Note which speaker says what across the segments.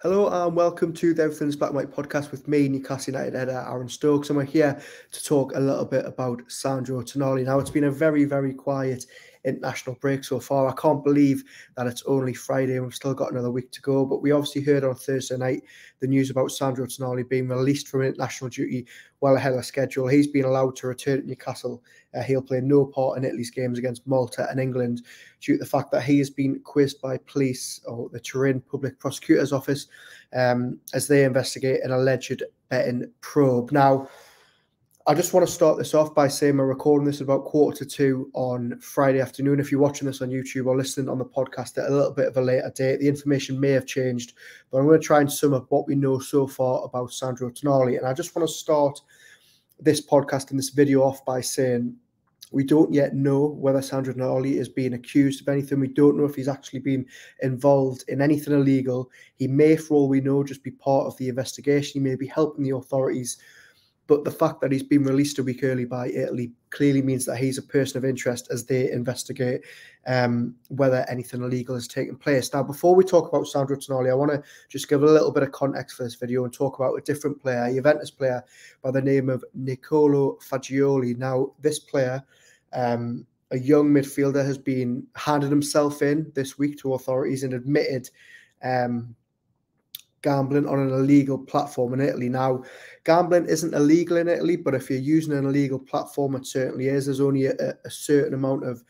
Speaker 1: Hello and welcome to the Everything's Black and White podcast with me, Newcastle United editor Aaron Stokes, and we're here to talk a little bit about Sandro Tonali. Now, it's been a very, very quiet international break so far. I can't believe that it's only Friday and we've still got another week to go, but we obviously heard on Thursday night the news about Sandro Tonali being released from international duty well ahead of schedule. He's been allowed to return to Newcastle. He'll play no part in Italy's games against Malta and England due to the fact that he has been quizzed by police or the Turin Public Prosecutor's Office as they investigate an alleged betting probe. Now, I just want to start this off by saying we're recording this at about 1:45 on Friday afternoon. If you're watching this on YouTube or listening on the podcast at a little bit of a later date, the information may have changed, but I'm going to try and sum up what we know so far about Sandro Tonali. And I just want to start this podcast and this video off by saying we don't yet know whether Sandro Tonali is being accused of anything. We don't know if he's actually been involved in anything illegal. He may, for all we know, just be part of the investigation. He may be helping the authorities. But the fact that he's been released a week early by Italy clearly means that he's a person of interest as they investigate whether anything illegal has taken place. Now, before we talk about Sandro Tonali, I want to just give a little bit of context for this video and talk about a different player, a Juventus player by the name of Niccolò Fagioli. Now, this player, a young midfielder, has been handed himself in this week to authorities and admitted gambling on an illegal platform in Italy. Now, gambling isn't illegal in Italy, but if you're using an illegal platform, it certainly is. There's only a certain amount of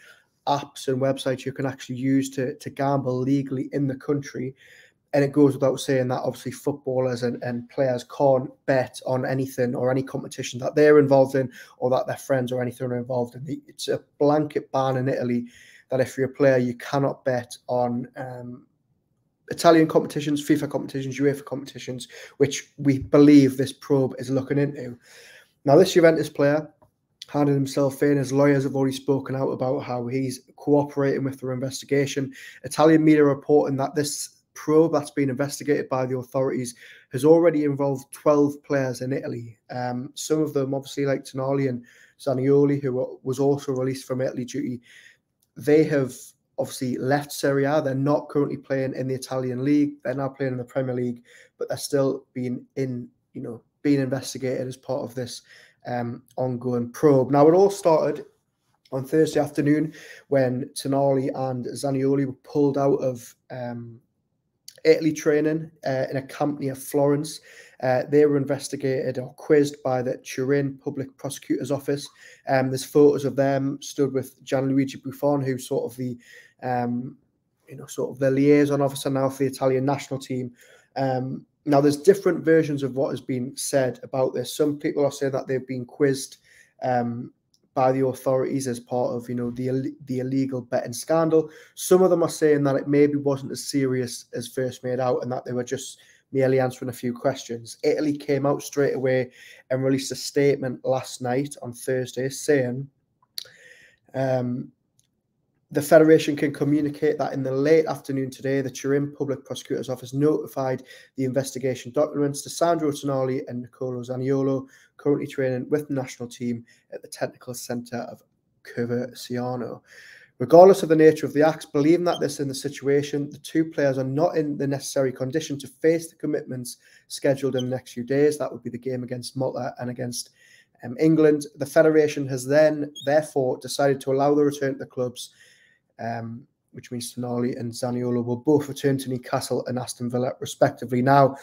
Speaker 1: apps and websites you can actually use to gamble legally in the country. And it goes without saying that obviously footballers and players can't bet on anything or any competition that they're involved in or that their friends or anything are involved in. It's a blanket ban in Italy that if you're a player, you cannot bet on Italian competitions, FIFA competitions, UEFA competitions, which we believe this probe is looking into. Now, this Juventus player handed himself in. His lawyers have already spoken out about how he's cooperating with their investigation. Italian media reporting that this probe that's been investigated by the authorities has already involved 12 players in Italy. Some of them, obviously, like Tonali and Zaniolo, who was also released from Italy duty, they have obviously left Serie A. They're not currently playing in the Italian league. They're now playing in the Premier League, but they're still being investigated as part of this ongoing probe. Now, it all started on Thursday afternoon when Tonali and Zaniolo were pulled out of Italy training in a camp near Florence. They were investigated or quizzed by the Turin Public Prosecutor's Office. There's photos of them stood with Gianluigi Buffon, who's sort of the liaison officer now for the Italian national team. Now, there's different versions of what has been said about this. Some people are saying that they've been quizzed by the authorities as part of, the illegal betting scandal. Some of them are saying that it maybe wasn't as serious as first made out and that they were just merely answering a few questions. Italy came out straight away and released a statement last night on Thursday saying the Federation can communicate that in the late afternoon today, the Turin Public Prosecutor's Office notified the investigation documents to Sandro Tonali and Niccolò Zaniolo, currently training with the national team at the Technical Centre of Coverciano. Regardless of the nature of the acts, believing that this in the situation, the two players are not in the necessary condition to face the commitments scheduled in the next few days. That would be the game against Malta and against England. The Federation has then, therefore, decided to allow the return to the clubs, which means Tonali and Zaniolo will both return to Newcastle and Aston Villa, respectively. Now,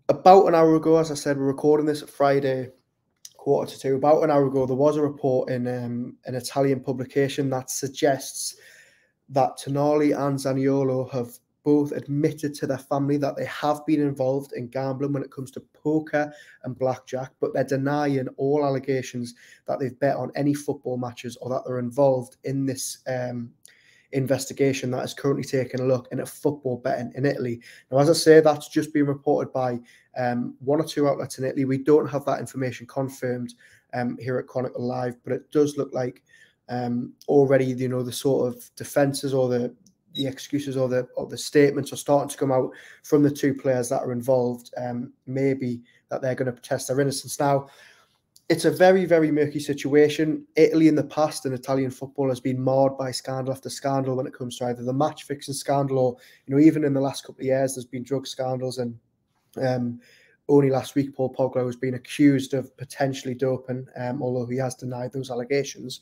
Speaker 1: about an hour ago, as I said, we're recording this at Friday, 1:45. About an hour ago, there was a report in an Italian publication that suggests that Tonali and Zaniolo have both admitted to their family that they have been involved in gambling when it comes to poker and blackjack, but they're denying all allegations that they've bet on any football matches or that they're involved in this investigation that is currently taking a look into football betting in Italy. Now, as I say, that's just been reported by one or two outlets in Italy. We don't have that information confirmed here at Chronicle Live, but it does look like already, the sort of defences or the excuses or the statements are starting to come out from the two players that are involved. Maybe that they're going to protest their innocence. Now, it's a very, very murky situation. Italy in the past and Italian football has been marred by scandal after scandal when it comes to either the match fixing scandal or, even in the last couple of years, there's been drug scandals. And only last week, Paul Pogba was being accused of potentially doping, although he has denied those allegations.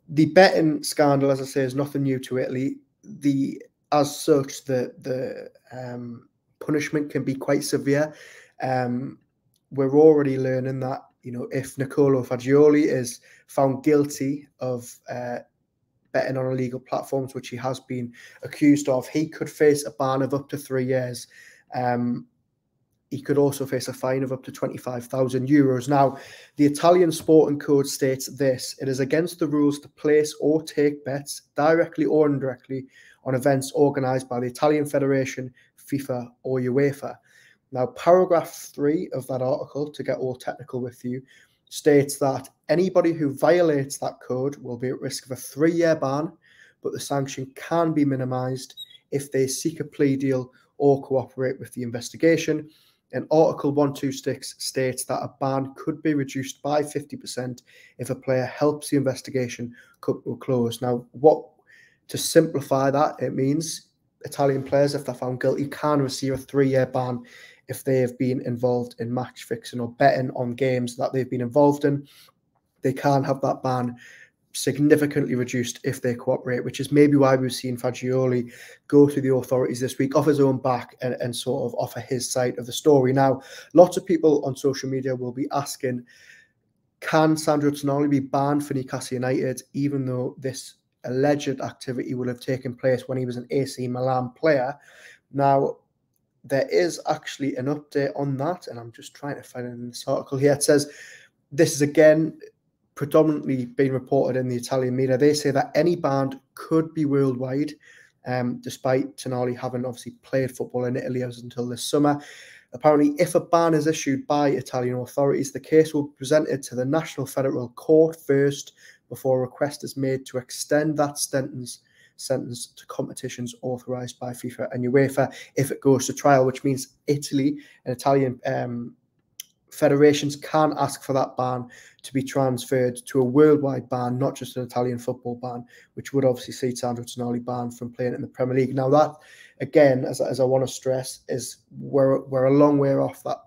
Speaker 1: The betting scandal, as I say, is nothing new to Italy. As such, the punishment can be quite severe. We're already learning that, if Niccolò Fagioli is found guilty of betting on illegal platforms, which he has been accused of, he could face a ban of up to 3 years. He could also face a fine of up to €25,000. Now, the Italian Sporting Code states this: it is against the rules to place or take bets, directly or indirectly, on events organised by the Italian Federation, FIFA or UEFA. Now, paragraph 3 of that article, to get all technical with you, states that anybody who violates that code will be at risk of a 3-year ban, but the sanction can be minimised if they seek a plea deal or cooperate with the investigation. And Article 126 states that a ban could be reduced by 50% if a player helps the investigation come to a close. Now, to simplify that, it means Italian players, if they're found guilty, can receive a 3-year ban if they have been involved in match fixing or betting on games that they've been involved in. They can have that ban significantly reduced if they cooperate, which is maybe why we've seen Fagioli go to the authorities this week off his own back and sort of offer his side of the story. Now, lots of people on social media will be asking, can Sandro Tonali be banned for Newcastle United, even though this alleged activity will have taken place when he was an AC Milan player? Now, there is actually an update on that, and I'm just trying to find it in this article here. It says this is again predominantly being reported in the Italian media. They say that any ban could be worldwide, despite Tonali having obviously played football in Italy as until this summer. Apparently, if a ban is issued by Italian authorities, the case will be presented to the National Federal Court first before a request is made to extend that sentence to competitions authorised by FIFA and UEFA if it goes to trial, which means Italy and Italian federations can ask for that ban to be transferred to a worldwide ban, not just an Italian football ban, which would obviously see Sandro Tonali banned from playing in the Premier League. Now that, again, as I want to stress, is we're a long way off that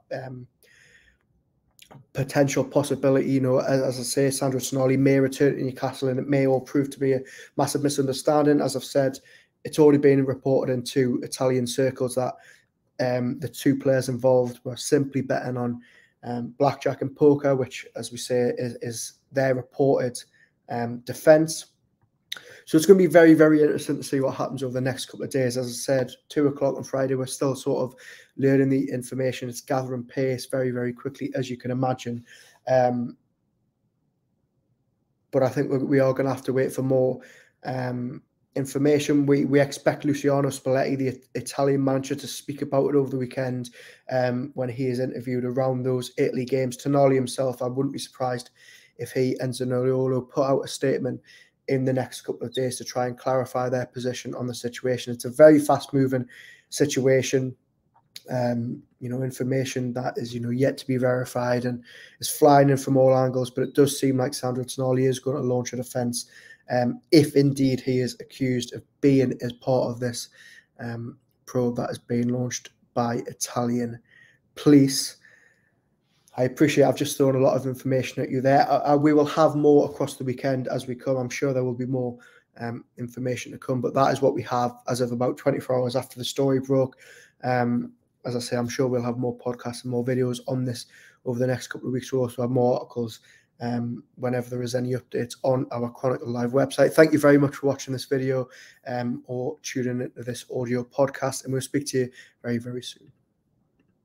Speaker 1: potential possibility. As I say, Sandro Tonali may return to Newcastle, and it may all prove to be a massive misunderstanding. As I've said, it's already been reported into Italian circles that the two players involved were simply betting on blackjack and poker, which, as we say, is their reported defence. So it's going to be very, very interesting to see what happens over the next couple of days. As I said, 2 o'clock on Friday, we're still sort of learning the information. It's gathering pace very, very quickly, as you can imagine. But I think we are going to have to wait for more information. We expect Luciano Spalletti, the Italian manager, to speak about it over the weekend when he is interviewed around those Italy games. Tonali himself, I wouldn't be surprised if he and Zaniolo put out a statement in the next couple of days to try and clarify their position on the situation. It's a very fast-moving situation. Information that is, yet to be verified and is flying in from all angles. But it does seem like Sandro Tonali is going to launch a defence if indeed he is accused of being as part of this probe that is being launched by Italian police. I appreciate I've just thrown a lot of information at you there. We will have more across the weekend as we come. I'm sure there will be more information to come, but that is what we have as of about 24 hours after the story broke. As I say, I'm sure we'll have more podcasts and more videos on this over the next couple of weeks. We'll also have more articles whenever there is any updates on our Chronicle Live website. Thank you very much for watching this video or tuning into this audio podcast, and we'll speak to you very, very soon.